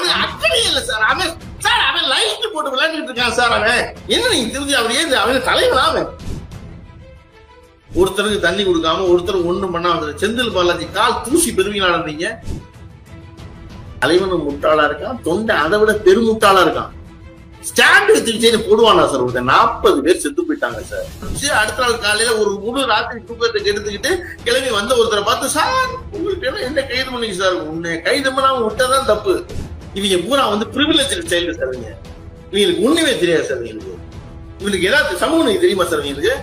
அவன் அக்கறை இல்ல சார். அவன் லைட் போட்டு விளையாண்டுட்டு இருக்கான் சார். அவன் என்ன நீங்க தெரிஞ்சு அப்படியே அவன் தலைவன். அவன் ஒருத்தருக்கு தண்ணி கொடுக்காம ஒருத்தருக்கு ஒண்ணும் பண்ணாம செந்தில் பாலாஜி கால் தூசி பெருமையா நடந்தீங்க. தலைவனும் முட்டாளா இருக்கான், தொண்டை அதை விட பெருமுட்டாளா இருக்கான். ஸ்டாண்ட் எடுத்து போடுவானா சார்? ஒரு 40 பேர் செத்து போயிட்டாங்க சார். அடுத்த நாள் காலையில ஒரு முழு ராத்திரி தூக்கத்தை எடுத்துக்கிட்டு கிளம்பி வந்த ஒருத்தரை பார்த்து, சார் உங்களுக்கு என்ன கைது பண்ணீங்க சார்? உன்னை கைது பண்ணாம விட்டதான் தப்பு. இவங்க பூரா பிரிவிலேஜ் சைல்டு சார். இவங்களுக்கு ஒண்ணுமே தெரியாது சார். இவனுக்கு ஏதாவது சமூக நீதி தெரியுமா சார்? இவங்களுக்கு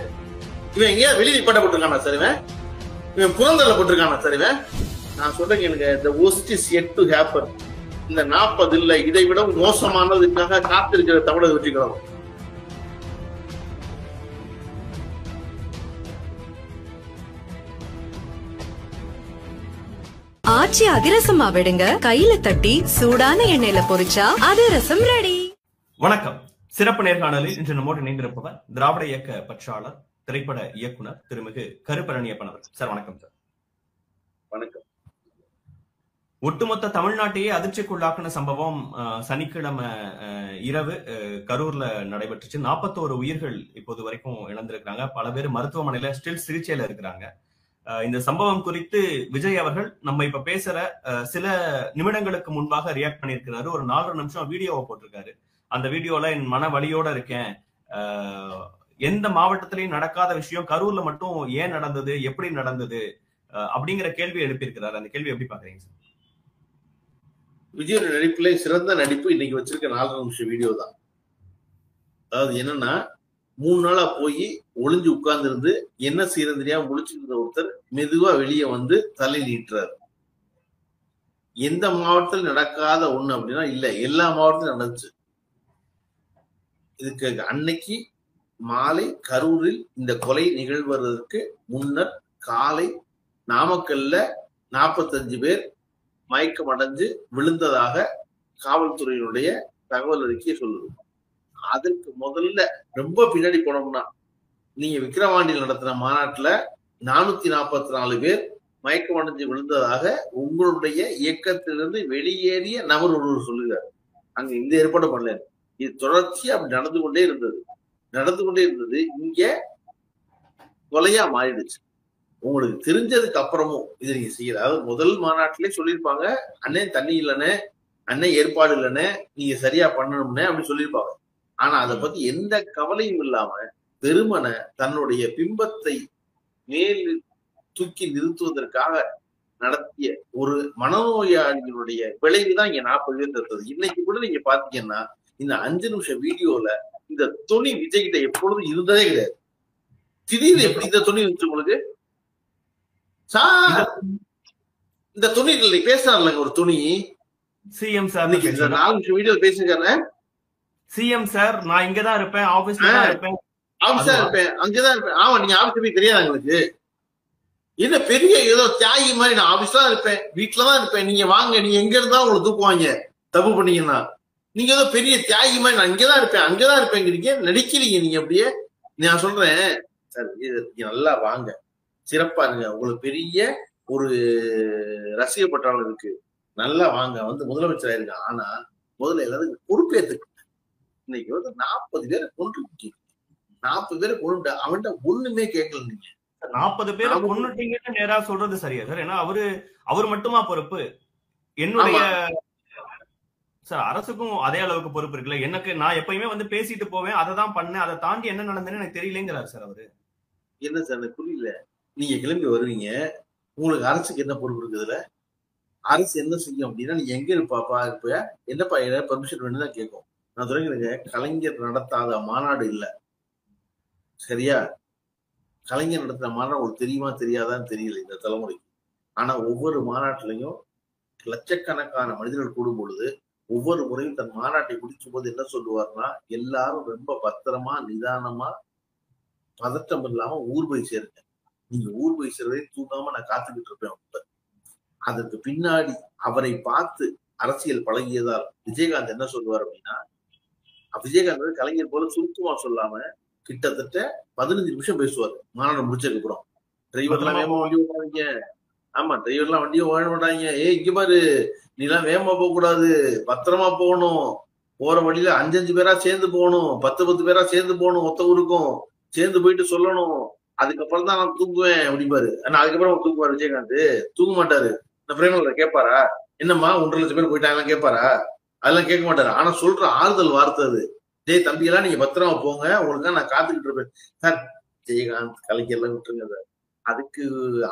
இவன் எங்கேயா வெளியே பட்டப்பட்டிருக்கானா சார்? இவன் புறந்தள்ளப்பட்டிருக்கானா சார்? நான் சொல்றேன், எனக்கு the worst is yet to happen. இந்த 40 இல்ல இதை விட மோசமானதுக்காக காத்திருக்கிற தமிழக வெற்றிக்கிறோம். ஆச்சி அதிரசமா விடுங்க, கையில தட்டி சூடான எண்ணெயில பொரிச்சா அதிரசம் ரெடி. வணக்கம். சிறப்பு நேர்காணலில் இன்று நம்மோடு இணைந்திருப்பவர் திராவிட இயக்க பற்றாளர், திரைப்பட இயக்குனர் திருமிகு கருப்பழனியப்பன் அவர்கள். சார் வணக்கம். சார் வணக்கம். ஒட்டுமொத்த தமிழ்நாட்டையே அதிர்ச்சிக்குள்ளாக்குன சம்பவம் சனிக்கிழமை இரவு கரூர்ல நடைபெற்றுச்சு. 41 உயிர்கள் இப்போது வரைக்கும் இழந்திருக்கிறாங்க. பல பேர் மருத்துவமனையில ஸ்டில் சிகிச்சையில இருக்கிறாங்க. இந்த சம்பவம் குறித்து விஜய் அவர்கள் நம்ம இப்ப பேசுற சில நிமிடங்களுக்கு முன்பாக ரியாக்ட் பண்ணியிருக்கிறாரு. ஒரு 4 நிமிஷம் வீடியோவை போட்டிருக்காரு. அந்த வீடியோல என் மன வலியோட இருக்கேன், எந்த மாவட்டத்திலையும் நடக்காத விஷயம் கரூர்ல மட்டும் ஏன் நடந்தது, எப்படி நடந்தது அப்படிங்கிற கேள்வி எழுப்பியிருக்கிறாரு. அந்த கேள்வி எப்படி பாக்குறீங்க சார்? விஜயோட நடிப்புல சிறந்த நடிப்பு இன்னைக்கு வச்சிருக்க 4 நிமிஷம் வீடியோ தான். அதாவது என்னன்னா, 3 நாளா போய் ஒளிஞ்சு உட்கார்ந்து இருந்து என்ன செய்யறது தெரியாம முழிச்சிருந்த ஒருத்தர் மெதுவா வெளியே வந்து தலை நீட்டுறாரு. எந்த மாவட்டத்தில் நடக்காத ஒண்ணு அப்படின்னா இல்ல, எல்லா மாவட்டத்திலும் நடந்துச்சு. இதுக்கு அன்னைக்கு மாலை கரூரில் இந்த கொலை நிகழ்வதற்கு முன்னர் காலை நாமக்கல்ல 45 பேர் மயக்கம் அடைஞ்சு விழுந்ததாக காவல்துறையினுடைய தகவல் அறிக்கை சொல்லுது. அதற்கு முதல்ல ரொம்ப பின்னாடி போனோம்னா, நீங்க விக்கிரவாண்டியில் நடத்தின மாநாட்டுல 444 பேர் மயக்கம் அடைஞ்சு விழுந்ததாக உங்களுடைய இயக்கத்திலிருந்து வெளியேறிய நபர் ஒருவர் சொல்லுகிறார். அங்க இந்த ஏற்பாடு பண்ணல. இது தொடர்ச்சியா அப்படி நடந்து கொண்டே இருந்தது. இங்க கொலையா மாறிடுச்சு. உங்களுக்கு தெரிஞ்சதுக்கு அப்புறமும் இது நீங்க செய்யற, அதாவது முதல் மாநாட்டிலே சொல்லியிருப்பாங்க, அண்ணன் தண்ணி இல்லைன்னு, அண்ணன் ஏற்பாடு இல்லைன்னு, நீங்க சரியா பண்ணணும்னு அப்படி சொல்லியிருப்பாங்க. ஆனா அதை பத்தி எந்த கவலையும் இல்லாம வெறுமனை தன்னுடைய பிம்பத்தை மேல் தூக்கி நிறுத்துவதற்காக நடத்திய ஒரு மனநோயாளிகளுடைய விளைவுதான் இங்க 40 பேர் இருந்தது. இன்னைக்கு கூட நீங்க பாத்தீங்கன்னா இந்த 5 நிமிஷம் வீடியோல இந்த துணி விஜய் கிட்ட எப்பொழுதும் இருந்ததே கிடையாது. திடீர்னு எப்படி இந்த துணி இருந்துச்சு உங்களுக்கு? இந்த துணி பேசுறாருங்க, ஒரு துணி சிஎம் சார் 4 நிமிஷம் வீடியோ பேசிருக்காரு. சிஎம் சார் நான் இங்கதான் இருப்பேன், ஆபீஸ்ல தான் இருப்பேன், அங்கதான் இருப்பேன். ஆமா, நீங்க ஆபீஸ் போய் தெரியாது எங்களுக்கு. என்ன பெரிய ஏதோ தியாகி மாதிரி, நான் ஆபீஸ்ல தான் இருப்பேன், வீட்டுலதான் இருப்பேன், நீங்க வாங்க, நீங்க எங்க இருந்தா உங்களை தூக்குவாங்க தப்பு பண்ணீங்கன்னா. நீங்க ஏதோ பெரிய தியாகி மாதிரி நான் இங்கதான் இருப்பேங்கிறீங்க, நடிக்கிறீங்க நீங்க அப்படியே. நான் சொல்றேன் சார், நல்லா வாங்க, சிறப்பா இருங்க, உங்களுக்கு பெரிய ஒரு ரசிக பட்டாளம் இருக்கு, நல்லா வாங்க, முதலமைச்சர் ஆயிருங்க. ஆனா முதல்ல எல்லாத்துக்கும் பொறுப்பேற்றுக்கு. இன்னைக்கு 40 பேரை கொண்டு 40 பேரை கொண்டு அவன்கிட்ட ஒண்ணுமே கேட்கல. நீங்க 40 பேரை கொன்னுட்டீங்கன்னு நேரா சொல்றது சரியா சார்? ஏன்னா அவரு மட்டுமா பொறுப்பு? என்னுடைய சார் அரசுக்கும் அதே அளவுக்கு பொறுப்பு இருக்குல்ல. எனக்கு நான் எப்பயுமே பேசிட்டு போவேன், அதை தான் பண்ணேன், அதை தாண்டி என்ன நடந்ததுன்னு எனக்கு தெரியலங்கிறாரு சார் அவரு. என்ன சார் எனக்கு புரியல. நீங்க கிளம்பி வருவீங்க, உங்களுக்கு அரசுக்கு என்ன பொறுப்பு இருக்குதுல? அரசு என்ன செய்யும் அப்படின்னா, நீங்க எங்க இருப்பாப்பா இருப்ப, என்னப்பா பர்மிஷன் வேணும்தான் கேட்கும். நான் சொல்றேங்க, கலைஞர் நடத்தாத மாநாடு இல்ல, சரியா? கலைஞர் நடத்தின மாநாடு உங்களுக்கு தெரியுமா தெரியாதான்னு தெரியல இந்த தலைமுறைக்கு. ஆனா ஒவ்வொரு மாநாட்டிலையும் லட்சக்கணக்கான மனிதர்கள் கூடும் பொழுது ஒவ்வொரு முறையும் தன் மாநாட்டை முடிக்கும் போது என்ன சொல்லுவார்னா, எல்லாரும் ரொம்ப பத்திரமா நிதானமா பதட்டம் இல்லாம ஊர் போய் சேருங்க. நீங்க ஊர் போய் சேர்றதை தூங்காம நான் காத்துக்கிட்டு இருப்பேன். அதற்கு பின்னாடி அவரை பார்த்து அரசியல் பழகியதால் விஜயகாந்த் என்ன சொல்லுவார் அப்படின்னா, விஜயகாந்த் கலைஞர் போல சுருக்கமா சொல்லாம கிட்டத்தட்ட 15 நிமிஷம் பேசுவார் மாநாடு முடிச்சதுக்கு அப்புறம். டிரைவர் எல்லாம் வேகமா வண்டி ஓட்டாதீங்க, ஆமா, டிரைவர்லாம் வண்டியும் வாழ மாட்டாங்க. இங்க பாரு, நீ எல்லாம் வேகமா போக கூடாது, பத்திரமா போகணும், போற வழியில 5 பேரா சேர்ந்து போகணும், 10 பேரா சேர்ந்து போகணும், ஒத்த ஊருக்கும் சேர்ந்து போயிட்டு சொல்லணும், அதுக்கப்புறம் தான் நான் தூங்குவேன் அப்படிப்பாரு. ஆனா அதுக்கப்புறம் தூங்குவாரு விஜயகாந்த்? தூங்க மாட்டாரு. இந்த பிரேமல கேட்பாரா, என்னம்மா 1.5 லட்சம் பேர் போயிட்டாங்க கேட்பாரா? அதெல்லாம் கேட்க மாட்டாரு. ஆனா சொல்ற ஆறுதல் வார்த்தை அது. டேய் தம்பியெல்லாம் நீங்க பத்திரமா போங்க, உங்களுக்கா நான் காத்துக்கிட்டு இருப்பேன் சார். விஜயகாந்த் கலைஞர்லாம் விட்டுருங்க சார். அதுக்கு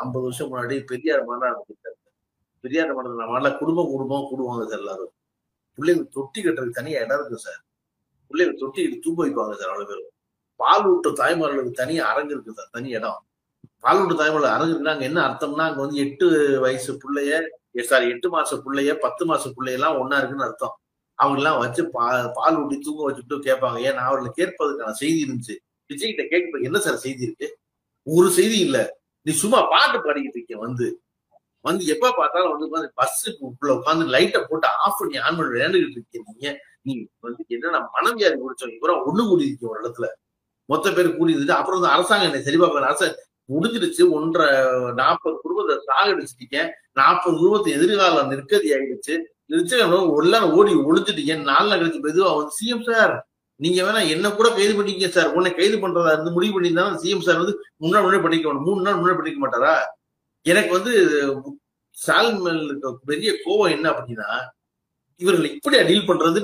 50 வருஷம் முன்னாடி பெரியார் மாநாடு, பெரியார் மாநாடுல குடும்பம் கூடுவாங்க சார் எல்லாரும். பிள்ளைங்க தொட்டி கட்டுறதுக்கு தனியா இடம் இருக்கு சார். பிள்ளைங்க தொட்டி தூங்க வைப்பாங்க சார் அவ்வளவு பேரும். பால் ஊட்ட தாய்மார்களுக்கு தனியா அரங்கு இருக்கு சார், தனி இடம். பால் ஊட்ட தாய்மார்கள் அரங்கு இருக்குன்னா அங்க என்ன அர்த்தம்னா, அங்க வந்து 8 வயசு பிள்ளைய, 8 மாச பிள்ளைய, 10 மாச பிள்ளையெல்லாம் ஒன்னா இருக்குன்னு அர்த்தம். அவங்க எல்லாம் வச்சு பால் ஊட்டி தூங்க வச்சுட்டு கேட்பாங்க. ஏன்னா அவர்களை கேட்பதுக்கான செய்தி இருந்துச்சு. விஜய் கிட்ட கேட்க என்ன சார் செய்தி இருக்கு? ஒரு செய்தி இல்ல. நீ சும்மா பாட்டு பாடிக்கிட்டு இருக்க, வந்து எப்ப பார்த்தாலும் வந்து உட்காந்து பஸ்ஸுக்குள்ள உட்காந்து லைட்டை போட்டு ஆஃப் பண்ணி ஆன் பண்ணி விளையாண்டுகிட்டு இருக்கீங்க. நீ வந்து என்னன்னா மனவியாதி முடிச்சோம், இவரும் ஒண்ணு கூடி இருக்கீங்க ஒரு இடத்துல, மொத்த பேர் கூடி இருந்துட்டு அப்புறம் வந்து அரசாங்கம் என்னை சரி பார்க்க, அரசாங்கம் முடிஞ்சிருச்சு, 40 குடும்பத்தை சாகடிச்சிட்டீங்க, 40 குடும்பத்தை எதிர்காலம் நிற்கதி ஆயிடுச்சு, எல்லாரும் ஓடி ஒழிஞ்சிட்டீங்க. 4 நாள் கழிச்சு மெதுவா வந்து சிஎம் சார் நீங்க வேணா என்ன கூட கைது பண்ணிக்க சார், உன்னை கைது பண்றதா இருந்து முடிவு பண்ணியிருந்தாலும் சிஎம் சார் வந்து முன்னாடி பண்ணிக்க 3 நாள் முன்னாடி பண்ணிக்க மாட்டாரா? எனக்கு வந்து ஸ்டாலின் மேல பெரிய கோவம் என்ன அப்படின்னா, இவர்கள் இப்படியா டீல் பண்றது?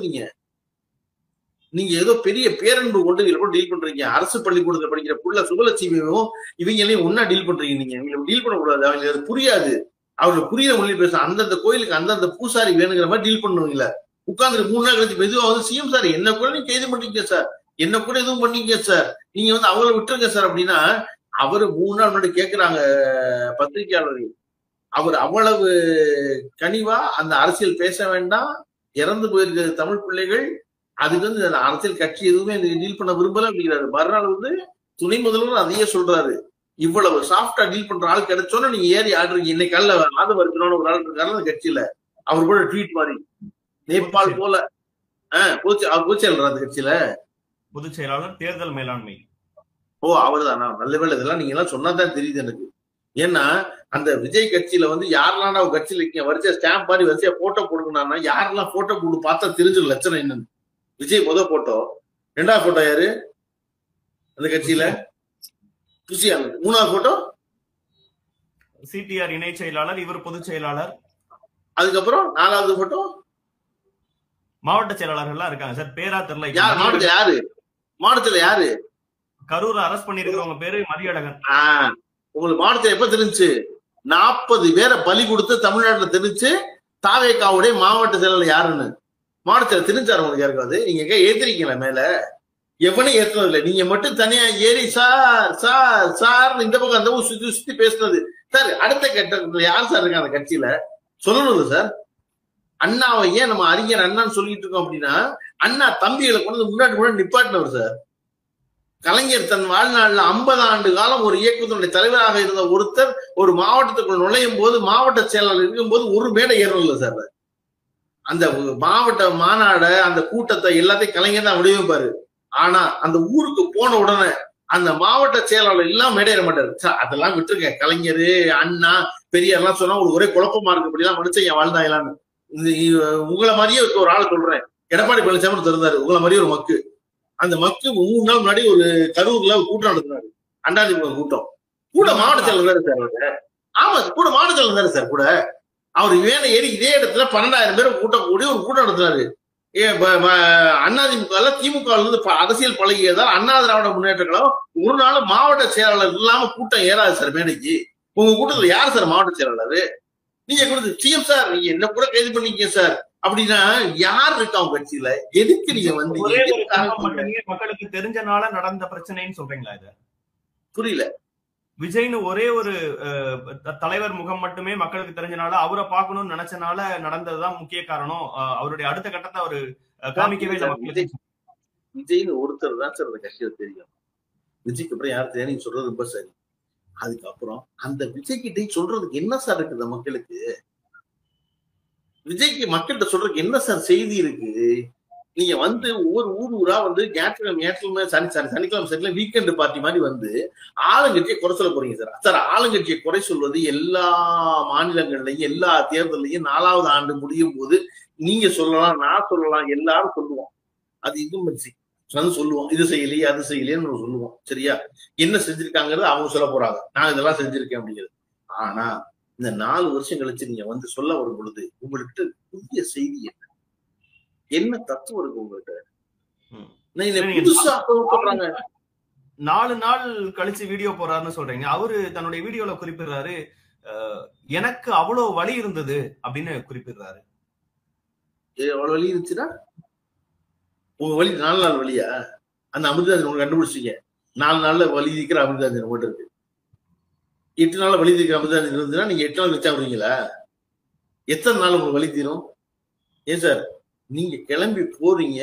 நீங்க ஏதோ பெரிய பேரன்பு கொண்டு இவங்க டீல் பண்றீங்க. அரசு பள்ளிக்கூடத்துல படிக்கிற புள்ள சுபலட்சுமியும் இவங்களையும் ஒன்னா டீல் பண்றீங்க. நீங்க இவங்களை டீல் பண்ணக்கூடாது, அவங்களுக்கு அது புரியாது. அவங்களுக்கு புரியுற மொழி பேச அந்தந்த கோயிலுக்கு அந்தந்த பூசாரி வேணுங்கிற மாதிரி டீல் பண்ணுவீங்களா? உட்கார்ந்து 3 நாள் கழிச்சு மெதுவா வந்து சிஎம் சார் என்ன கூட நீங்க கைது பண்ணிக்க சார், என்ன கூட எதுவும் பண்ணீங்க சார், நீங்க வந்து அவங்கள விட்டுருங்க சார் அப்படின்னா, அவரு 3 நாள் முன்னாடி கேட்கிறாங்க பத்திரிகையாளர்கள். அவர் அவ்வளவு கனிவா அந்த அரசியல் பேச வேண்டாம், இறந்து போயிருக்கிற தமிழ் பிள்ளைகள், அதுக்கு வந்து அரசியல் கட்சி எதுவுமே டீல் பண்ண விரும்பல அப்படிங்கிறாரு. மறுநாள் வந்து துணை முதல்வர் அதையே சொல்றாரு. இவ்வளவு சாஃப்டா டீல் பண்ற ஆள் கிடைச்சோன்னு நீங்க ஏறி ஆடுறீங்க. இன்னைக்கு காலைல ஆதவ இருக்கணும்னு ஒரு ஆள் இருக்காரு அந்த கட்சியில, அவர் கூட ட்வீட் மாதிரி நேபாள் போல அவர் பொதுச்செயலாளர் அந்த கட்சியில, பொதுச் செயலாளர் தேர்தல் மேலாண்மை. ஓ அவர் தானா? நல்ல வேலை, இதெல்லாம் நீங்க எல்லாம் சொன்னாதான் தெரியுது எனக்கு. ஏன்னா அந்த விஜய் கட்சியில வந்து யாரெல்லாம் ஒரு கட்சியில இருக்கீங்க வரிசையா ஸ்டாம்ப் மாதிரி வரிசையா போட்டோ போடுங்கன்னா, யாரெல்லாம் போட்டோ போட்டு பார்த்தா தெரிஞ்சிடும் லட்சணம் என்னன்னு. விஜய் முதல் போட்டோ, 2வது போட்டோ யாரு அந்த கட்சியில? புசியால். 3வது போட்டோ சிடிஆர் இணை செயலாளர், இவர் பொதுச் செயலாளர். அதுக்கப்புறம் 4வது போட்டோ மாவட்ட செயலாளர்கள் இருக்காங்க சார், பேரா தெரியல. மாவட்டத்துல யாரு? கரூர் அரெஸ்ட் பண்ணிருக்கிறவங்க பேரு மதியழகன். உங்களுக்கு மாவட்டத்துல எப்ப தெரிஞ்சு? 40 பேரை பலி கொடுத்து தமிழ்நாட்டுல தெரிஞ்சு தாவேகாவுடைய மாவட்ட செயலாளர் யாருன்னு மாவட்டத்துல தெரிஞ்சாரு உங்களுக்கு யாருக்காவது? நீங்க ஏத்திருக்கீங்களா மேல? எவனும் ஏத்துறது இல்லை. நீங்க மட்டும் தனியா ஏறி சார் சார் சார் இந்த பக்கம் அந்த சுத்தி சுத்தி பேசுனது சார். அடுத்த கட்டத்துல யார் சார் இருக்காங்க அந்த கட்சியில சொல்லணும் சார். அண்ணாவை ஏன் நம்ம அறிஞர் அண்ணான்னு சொல்லிட்டு இருக்கோம் அப்படின்னா, அண்ணா தம்பிகளை கொண்டு முன்னாடி நிப்பாட்டினவர் சார். கலைஞர் தன் வாழ்நாள்ல 50 ஆண்டு காலம் ஒரு இயக்கத்தினுடைய தலைவராக இருந்த ஒருத்தர் ஒரு மாவட்டத்துக்குள் நுழையும் போது, மாவட்ட செயலாளர் இருக்கும் போது ஒரு மேடை ஏறல சார். அந்த மாவட்ட மாநாட அந்த கூட்டத்தை எல்லாத்தையும் கலைஞர் தான் வடிவமைப்பாரு. ஆனா அந்த ஊருக்கு போன உடனே அந்த மாவட்ட செயலாளர் எல்லாம் மேடையிட மாட்டாரு சார். அதெல்லாம் விட்டுருங்க, கலைஞர் அண்ணா பெரியார்லாம் சொன்னா ஒரு ஒரே குழப்பமா இருக்கு. இப்படிலாம் மனுஷன் வாழ்ந்தாங்களான்னு உங்களை மாதிரியே ஒரு ஆள் சொல்றேன். எடப்பாடி பழனிசாமி திறந்தாரு உங்களை மாதிரியே ஒரு மக்கு. அந்த மக்கு 3 நாள் முன்னாடி ஒரு கரூர்ல ஒரு கூட்டம் நடத்தினாரு, அதிமுக கூட்டம். கூட மாவட்ட செயலர் தாரு சார் அவரு. ஆமா, கூட மாவட்ட செயலர் தாரு சார். கூட அவர் வேலை ஏறி இதே இடத்துல 12,000 பேர் கூட்டம் கூடி ஒரு கூட்டம் நடத்தினாரு. அதிமுக திமுக இருந்து அரசியல் பழகியதால் அண்ணா திராவிட முன்னேற்ற கழகம் ஒரு நாள் மாவட்ட செயலாளர் இல்லாம கூட்டம் ஏறாது சார் மேடைக்கு. உங்க கூட்டத்துல யார் சார் மாவட்ட செயலாளர்? நீங்க கொடுத்து சிஎம் சார் நீங்க என்ன கூட கைது பண்ணிக்க சார் அப்படின்னா யார் இருக்கா உங்க கட்சியில? எதுக்கு நீங்க வந்து மக்களுக்கு தெரிஞ்சனால நடந்த பிரச்சனைன்னு சொல்றீங்களா? இது புரியல. விஜய்னு ஒரே ஒரு தலைவர் முகம் மட்டுமே மக்களுக்கு தெரிஞ்சனால, அவரை பார்க்கணும்னு நினைச்சனால நடந்ததுதான் முக்கிய காரணம். அவருடைய அடுத்த கட்டத்தை அவரு காமிக்கவே இல்லை. விஜய்னு ஒருத்தர் தான் சார் அந்த கட்சியில தெரியும். விஜய்க்கு அப்புறம் யார் தெரியும்? நீங்க சொல்றது ரொம்ப சரி. அதுக்கப்புறம் அந்த விஜய் கிட்ட சொல்றதுக்கு என்ன சார் இருக்குது மக்களுக்கு? விஜய்க்கு மக்கள்கிட்ட சொல்றதுக்கு என்ன சார் செய்தி இருக்கு? நீங்க வந்து ஒவ்வொரு ஊரா வந்து ஞாயிற்றுக்கிழமை சனிக்கிழமை வீக்கெண்ட் பார்ட்டி மாதிரி வந்து ஆளுங்கட்சியை குறை சொல்ல போறீங்க சார். சார், ஆளுங்கட்சியை குறை சொல்வது எல்லா மாநிலங்கள்லயும் எல்லா தேர்தலையும் 4வது ஆண்டு முடியும் போது நீங்க சொல்லலாம், நான் சொல்லலாம், எல்லாரும் சொல்லுவோம். அது இன்கம்பன்சி சொல்லுவோம், இது செய்யலையே அது செய்யலையேன்னு சொல்லுவோம். சரியா? என்ன செஞ்சிருக்காங்கிறது அவங்க சொல்ல போறாங்க, நான் இதெல்லாம் செஞ்சிருக்கேன் அப்படிங்கிறது. ஆனா இந்த 4 வருஷம் கழிச்சு நீங்க வந்து சொல்ல வரும் பொழுது உங்கள்கிட்ட புதிய செய்தி என்ன தத்துவம் இருக்கு உங்கள்கிட்ட? புதுசா சொல்றாங்க. 4 நாள் கழிச்சு வீடியோ போறாருன்னு சொல்றீங்க. அவரு தன்னுடைய வீடியோல குறிப்பிடுறாரு, எனக்கு அவ்வளவு வலி இருந்தது அப்படின்னு குறிப்பிடுறாரு. அவ்வளவு வலி இருந்துச்சுன்னா உங்க வலி 4 நாள் வலியா? அந்த அமிர்தாஞ்சன் உங்க கண்டுபிடிச்சிங்க. 4 நாள்ல வலி இருக்கிற அமிர்தாஞ்சன் போட்டு இருக்கு. 8 நாள்ல வலி இருக்கிற அமிர்தாஞ்சன் இருந்துச்சுன்னா நீங்க 8 நாள் வச்சா விடுவீங்களா? எத்தனை நாள் உங்களுக்கு வலி தீரும்? ஏன் சார், நீங்க கிளம்பி போறீங்க,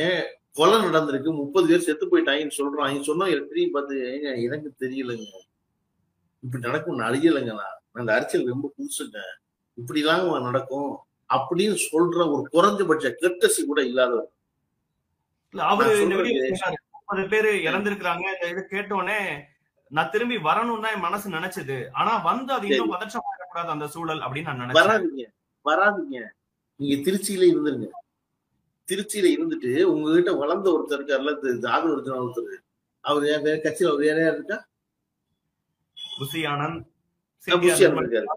கொலை நடந்திருக்கு, 30 பேர் செத்து போயிட்டாங்கன்னு சொல்றாங்க. சொன்னா திரும்பி பார்த்து, ஏங்க எனக்கு தெரியலங்க, இப்படி நடக்கும் அழியலைங்க, நான் அந்த அரசியல் ரொம்ப புதுசுங்க, இப்படிதாங்க நடக்கும் அப்படின்னு சொல்ற ஒரு குறைஞ்சபட்ச கெட்டசி கூட இல்லாதவர். அவரு 30 பேரு இறந்திருக்கிறாங்க, இதை கேட்டோடனே நான் திரும்பி வரணும்னு தான் என் மனசு நினைச்சது. ஆனா வந்து அது இன்னும் பதற்றமாகக்கூடாது அந்த சூழல் அப்படின்னு நான் நினைச்சேன். வராதிங்க. நீங்க திருச்சியில இருந்துருங்க. திருச்சியில இருந்துட்டு உங்ககிட்ட வளர்ந்த ஒருத்தர் இருக்காருல்ல, ஜாதவ ஒருத்தர், அவர் வேற கட்சியில வேற யார் இருக்கா? புசி ஆனந்த் இருக்காரு.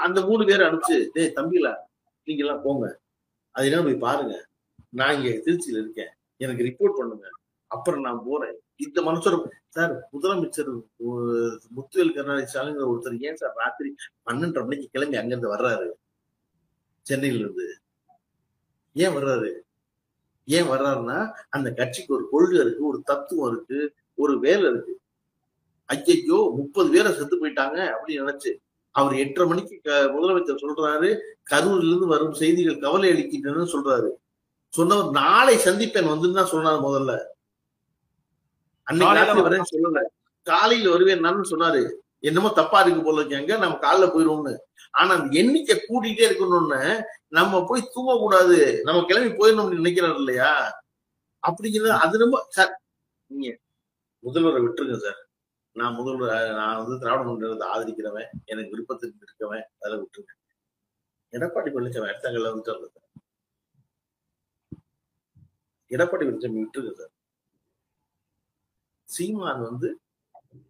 அந்த 3 பேரை அனுப்பிச்சு, டேய் தம்பிகளா நீங்க எல்லாம் போங்க, அது என்ன போய் பாருங்க, நான் இங்க திருச்சியில இருக்கேன், எனக்கு ரிப்போர்ட் பண்ணுங்க, அப்புறம் நான் போறேன். இந்த மனுஷர் சார், முதலமைச்சர் முத்துவேல் கருணாநிதி ஸ்டாலின் ஒருத்தர் ஏன் சார் ராத்திரி 12:30 மணிக்கு கிளம்பி அங்கிருந்து வர்றாரு? சென்னையில இருந்து ஏன் வர்றாரு? ஏன் வர்றாருன்னா அந்த கட்சிக்கு ஒரு கொள்கை இருக்கு, ஒரு தத்துவம் இருக்கு, ஒரு வேலை இருக்கு. ஐயோ 30 பேரை செத்து போயிட்டாங்க அப்படின்னு நினைச்சு அவர் 8:30 மணிக்கு முதலமைச்சர் சொல்றாரு, கரூர்ல இருந்து வரும் செய்திகள் கவலை அளிக்கின்றன சொல்றாரு. சொன்னவர் நாளை சந்திப்பேன் வந்துன்னு தான் சொன்னாரு. முதல்ல அன்னைக்கு ராத்திரி வரேன்னு சொல்லல, காலையில வருவேன் சொன்னாரு. என்னமோ தப்பா இருக்கு போல இருக்காங்க, நம்ம காலைல போயிருவோம்னு. ஆனா அந்த எண்ணிக்கை கூட்டிகிட்டே இருக்கணும்னு நம்ம போய் தூங்க கூடாது, நம்ம கிளம்பி போயிடணும்னு நினைக்கிறாரு இல்லையா? அப்படிங்கிறது அது ரொம்ப சார். நீங்க முதல்வரை விட்டுருங்க சார். நான் வந்து திராவிட முன்னேற்றத்தை ஆதரிக்கிறவன், எனக்கு விருப்பத்திற்கு இருக்கவன், அதில் விட்டுருங்க. எடப்பாடி பழனிசாமி அடுத்தங்கள்ல வந்துட்டு சார். எடப்பாடி பழனிசாமி விட்டுருங்க சார். சீமான் வந்து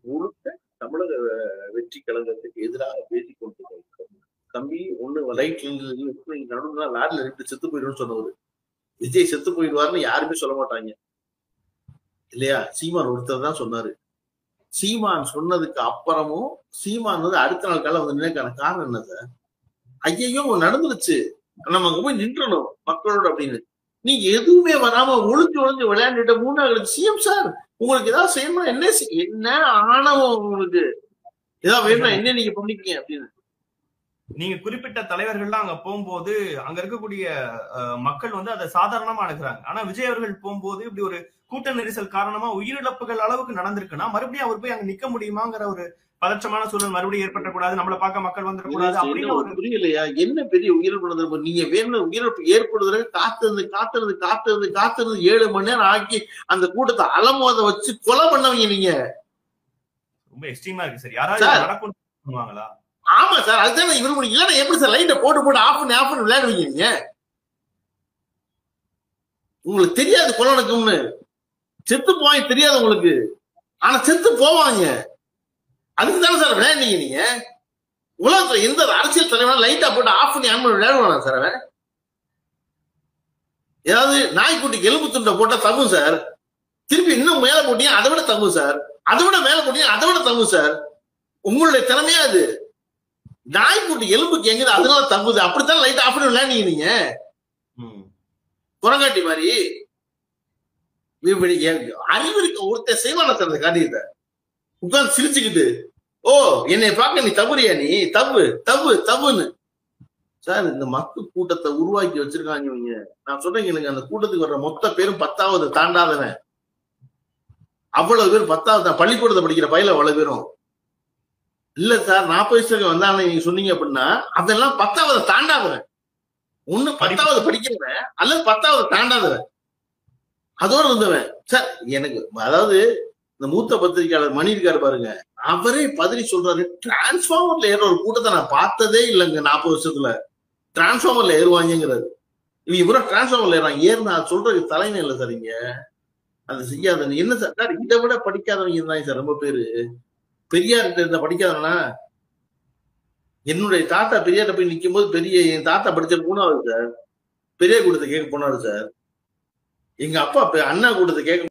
முழுக்க தமிழக வெற்றி கழகத்துக்கு எதிராக பேசிக் கொண்டிருக்க தம்பி ஒண்ணு ரைட்ல நடுவுல லாரில 2 செத்து போயிடும்னு சொன்னவர். விஜய் செத்து போயிடுவாருன்னு யாருமே சொல்ல மாட்டாங்க இல்லையா? சீமான் ஒருத்தர் தான் சொன்னாரு. சீமான் சொன்னதுக்கு அப்புறமும் சீமான் வந்து அடுத்த நாள் காலம் வந்து நினைக்கான காரணம் என்ன சார்? ஐயோ நடந்துருச்சு, நம்ம அங்க போய் நின்றணும் மக்களோட அப்படின்னு. நீங்க எதுவுமே வராம ஒளிஞ்சு விளையாண்டுட்ட 3 நாள் சிஎம் சார், உங்களுக்கு ஏதாவது செய்யணும், என்ன ஆணவம் உங்களுக்கு ஏதாவது வேணும்னா என்ன நீங்க பண்ணிக்கீங்க அப்படின்னு. நீங்க குறிப்பிட்ட தலைவர்கள்லாம் அங்க போகும்போது அங்க இருக்கக்கூடிய மக்கள் வந்து அதை சாதாரணமா அணுகிறாங்க. ஆனா விஜய் அவர்கள் போகும்போது இப்படி ஒரு கூட்ட நெரிசல் காரணமா உயிரிழப்புகள் அளவுக்கு நடந்திருக்குன்னா மறுபடியும் அவர் போய் அங்க நிக்க முடியுமாங்கிற ஒரு பதற்றமான சூழல் மறுபடியும் ஏற்பட்டக்கூடாது, நம்மளை பார்க்க மக்கள் வந்துடக்கூடாது அப்படின்னு ஒரு புரியலையா? என்ன பெரிய உயிரிழப்பு? நீங்க வேணும் உயிரிழப்பு ஏற்படுவதற்கு காத்திருந்து 7 மணி நேரம் ஆக்கி அந்த கூட்டத்தை அலமோத வச்சு கொலை பண்ணவங்க நீங்க. ரொம்ப எக்ஸ்ட்ரீமா இருக்கு சார். யாராவது நடக்கும் பண்ணுவாங்களா? ஆமா சார், அதுதான் இவரு இல்லைன்னா எப்படி சார் லைட்டை போட்டு ஆஃப் பண்ணி விளையாடுவீங்க நீங்க? உங்களுக்கு தெரியாது கொலை நடக்கும்னு, செத்து போவாங்க தெரியாது உங்களுக்கு, ஆனா செத்து போவாங்க. அதுக்கு தானே சார் விளையாடுங்க நீங்க. உலகத்துல எந்த அரசியல் தலைவனா லைட்டா போட்டு ஆஃப் பண்ணி ஆன் பண்ணி விளையாடுவானா சார் அவன்? ஏதாவது நாய்க்குட்டிக்கு எலும்பு துண்டை போட்டா தப்பு சார், திருப்பி இன்னும் மேல போட்டீங்க அதை விட தப்பு சார், அதை விட மேல போட்டீங்க அதை விட தப்பு சார். உங்களுடைய திறமையா அது. நாய்க்குட்டி எலும்புக்கு எங்குது அதனால தப்புது, அப்படித்தான் லைட் ஆஃப் பண்ணி விளையாடுங்க நீங்க குரங்காட்டி மாதிரி. அறிவு இருக்க ஒருத்தர் செய்வானா சார் அந்த காரியத்தை? உட்கார்ந்து சிரிச்சுக்கிட்டு ஓ என்னை பார்க்க நீ தவறியா, நீ தப்புன்னு சார். இந்த மக்கள் கூட்டத்தை உருவாக்கி வச்சிருக்காங்க இவங்க. நான் சொல்றேன், அந்த கூட்டத்துக்கு வர்ற மொத்த பேரும் 10வது தாண்டாதவன். அவ்வளவு பேர் 10வது பள்ளிக்கூடத்தை படிக்கிற பையில அவ்வளவு பேரும் இல்ல சார். 40 வயசுக்கு வந்தாங்க நீங்க சொன்னீங்க அப்படின்னா அதெல்லாம் 10வது தாண்டாதவன். ஒண்ணு 10வது படிக்கிறவன் அல்லது 10வது தாண்டாதவன். அதோட இருந்தவன் சார் எனக்கு, அதாவது இந்த மூத்த பத்திரிகையாளர் மணி இருக்காரு பாருங்க, அவரே பதறி சொல்றாரு, டிரான்ஸ்பார்மர்ல ஏற ஒரு கூட்டத்தை நான் பார்த்ததே இல்லைங்க 40 வருஷத்துல, டிரான்ஸ்பார்மர்ல ஏறுவாங்கிறாரு. இவங்க இவரா டிரான்ஸ்பார்மர்ல ஏறினா சொல்றது தலைமை இல்லை சார். இங்க அதை செய்யாத என்ன சார், இதை விட படிக்காதவங்க இருந்தாங்க சார் ரொம்ப பேரு. பெரியார்கிட்ட இருந்த படிக்காதவனா, என்னுடைய தாத்தா பெரியார்ட்ட போய் நிற்கும் போது, என் தாத்தா படிச்ச 3வது சார், பெரியார் கூட்டத்தை கேட்க போனாரு சார். எங்க அப்பா அண்ணா கூட்டத்தை கேட்க